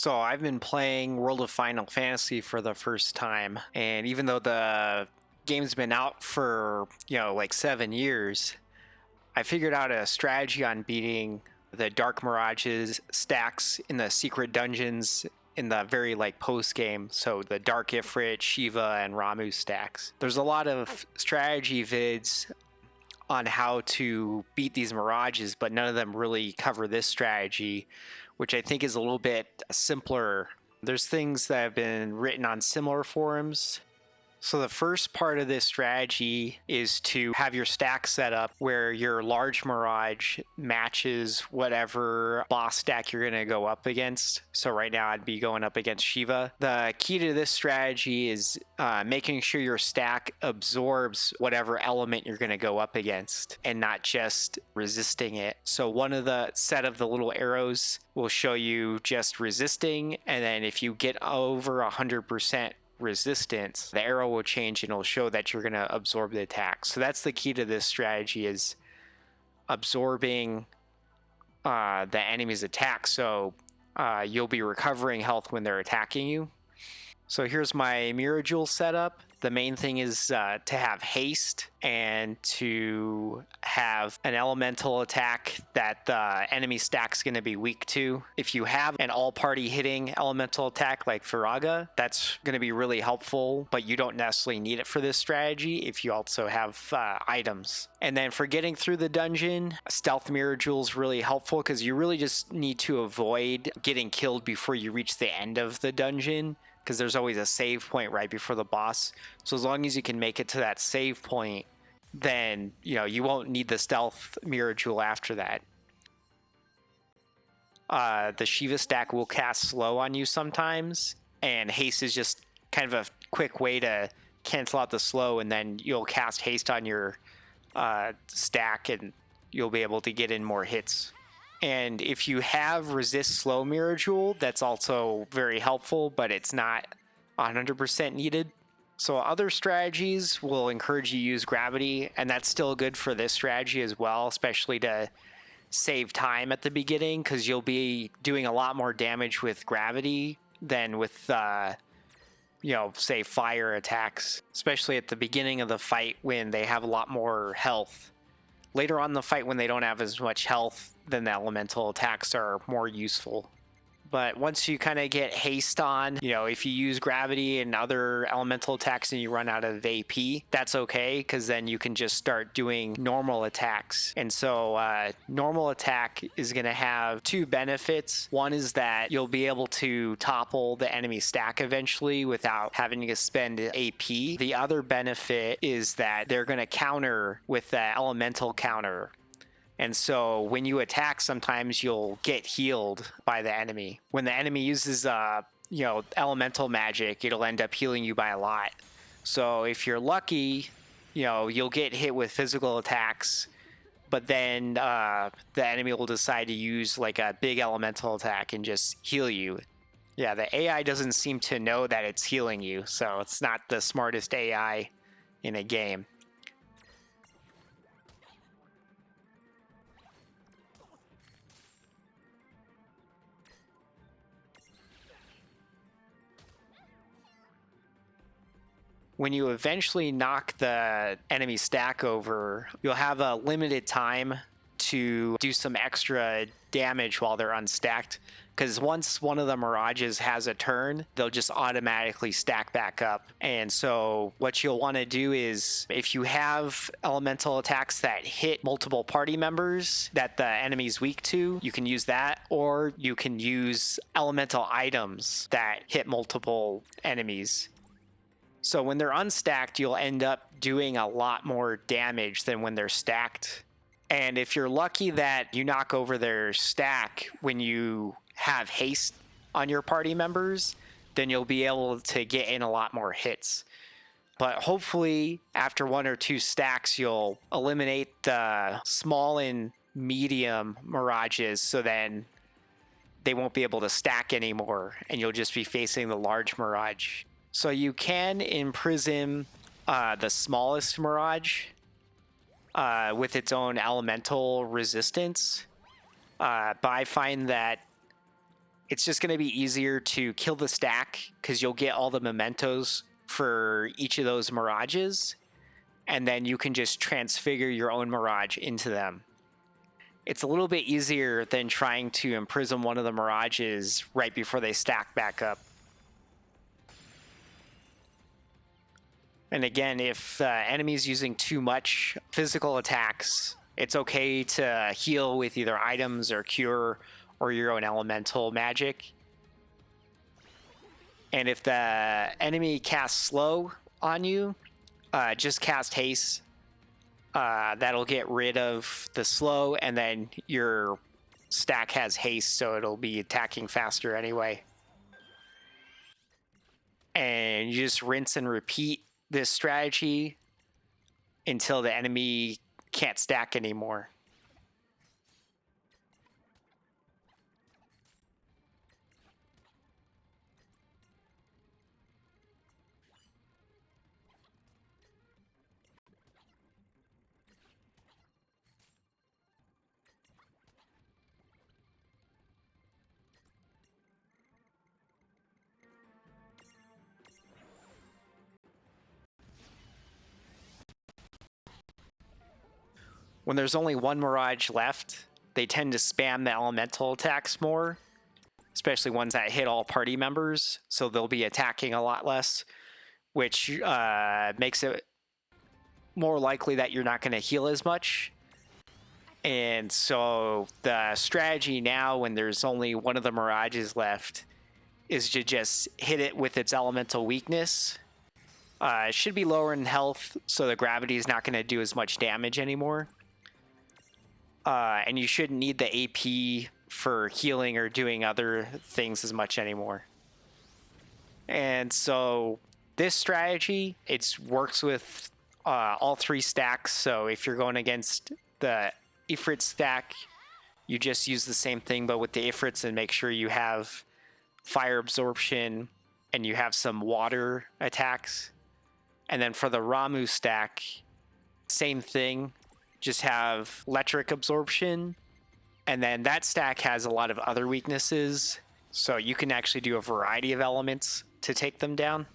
So I've been playing World of Final Fantasy for the first time, and even though the game's been out for, like 7 years, I figured out a strategy on beating the Dark Mirages stacks in the secret dungeons in the very post game. So the Dark Ifrit, Shiva, and Ramuh stacks. There's a lot of strategy vids on how to beat these mirages, but none of them really cover this strategy, which I think is a little bit simpler. There's things that have been written on similar forums. So the first part of this strategy is to have your stack set up where your large mirage matches whatever boss stack you're going to go up against. So right now I'd be going up against Shiva. The key to this strategy is making sure your stack absorbs whatever element you're going to go up against and not just resisting it. So one of the set of the little arrows will show you just resisting, and then if you get over 100% resistance, the arrow will change and it'll show that you're going to absorb the attack. So that's the key to this strategy, is absorbing the enemy's attack, so you'll be recovering health when they're attacking you. So here's my Mirajewel setup. The main thing is to have haste and to have an elemental attack that the enemy stack's going to be weak to. If you have an all-party hitting elemental attack like Firaga, that's going to be really helpful, but you don't necessarily need it for this strategy if you also have items. And then for getting through the dungeon, Stealth Mirajewel is really helpful because you really just need to avoid getting killed before you reach the end of the dungeon, because there's always a save point right before the boss. So as long as you can make it to that save point, then you won't need the Stealth Mirajewel after that. The Shiva stack will cast slow on you sometimes, and haste is just kind of a quick way to cancel out the slow, and then you'll cast haste on your stack and you'll be able to get in more hits. And if you have resist slow Mirajewel, that's also very helpful, but it's not 100% needed. So other strategies will encourage you to use gravity, and that's still good for this strategy as well, especially to save time at the beginning, because you'll be doing a lot more damage with gravity than with, say, fire attacks, especially at the beginning of the fight when they have a lot more health. Later on in the fight, when they don't have as much health, then the elemental attacks are more useful. But once you kind of get haste on, if you use gravity and other elemental attacks and you run out of AP, that's okay, because then you can just start doing normal attacks. And so normal attack is going to have two benefits. One is that you'll be able to topple the enemy stack eventually without having to spend AP. The other benefit is that they're going to counter with the elemental counter. And so when you attack, sometimes you'll get healed by the enemy. When the enemy uses, elemental magic, it'll end up healing you by a lot. So if you're lucky, you'll get hit with physical attacks, but then the enemy will decide to use like a big elemental attack and just heal you. Yeah, the AI doesn't seem to know that it's healing you, so it's not the smartest AI in a game. When you eventually knock the enemy stack over, you'll have a limited time to do some extra damage while they're unstacked, because once one of the mirages has a turn, they'll just automatically stack back up. And so what you'll want to do is, if you have elemental attacks that hit multiple party members that the enemy's weak to, you can use that, or you can use elemental items that hit multiple enemies. So when they're unstacked, you'll end up doing a lot more damage than when they're stacked. And if you're lucky that you knock over their stack when you have haste on your party members, then you'll be able to get in a lot more hits. But hopefully, after one or two stacks, you'll eliminate the small and medium mirages, so then they won't be able to stack anymore, and you'll just be facing the large mirage. So you can imprison the smallest mirage with its own elemental resistance. But I find that it's just going to be easier to kill the stack because you'll get all the mementos for each of those mirages, and then you can just transfigure your own mirage into them. It's a little bit easier than trying to imprison one of the mirages right before they stack back up. And again, if the enemy's using too much physical attacks, it's okay to heal with either items or cure or your own elemental magic. And if the enemy casts slow on you, just cast haste. That'll get rid of the slow, and then your stack has haste, so it'll be attacking faster anyway. And you just rinse and repeat this strategy until the enemy can't stack anymore. When there's only one Mirage left, they tend to spam the elemental attacks more, especially ones that hit all party members, so they'll be attacking a lot less, which makes it more likely that you're not going to heal as much. And so the strategy now, when there's only one of the Mirages left, is to just hit it with its elemental weakness. It should be lower in health, so the gravity is not going to do as much damage anymore. And you shouldn't need the AP for healing or doing other things as much anymore. And so this strategy, it works with all three stacks. So if you're going against the Ifrit stack, you just use the same thing, but with the Ifrits, and make sure you have fire absorption and you have some water attacks. And then for the Ramuh stack, same thing. Just have electric absorption, and then that stack has a lot of other weaknesses, so you can actually do a variety of elements to take them down.